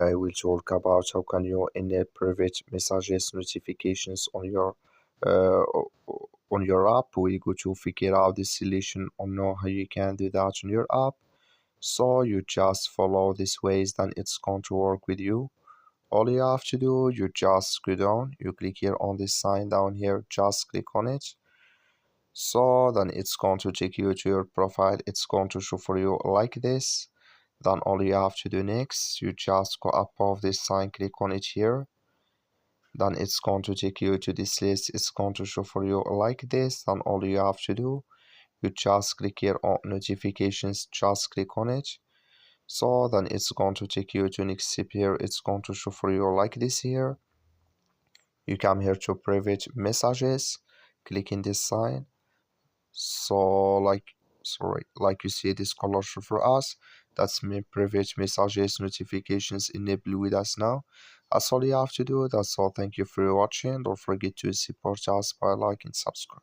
I will talk about how can you enable private messages notifications uh, on your app. We go to figure out the solution or know how you can do that on your app. So you just follow these ways, then it's going to work with you. All you have to do, you just go down, you click here on this sign down here, just click on it. So then it's going to take you to your profile. It's going to show for you like this. Then all you have to do next, you just go above this sign, click on it here. Then it's going to take you to this list. It's going to show for you like this. Then all you have to do, you just click here on notifications, just click on it. So then it's going to take you to next step here. It's going to show for you like this here. You come here to private messages, click in this sign. So like you see this color show for us. That's my private messages notifications enabled with us now. That's all you have to do. That's all. Thank you for watching. Don't forget to support us by liking and subscribe.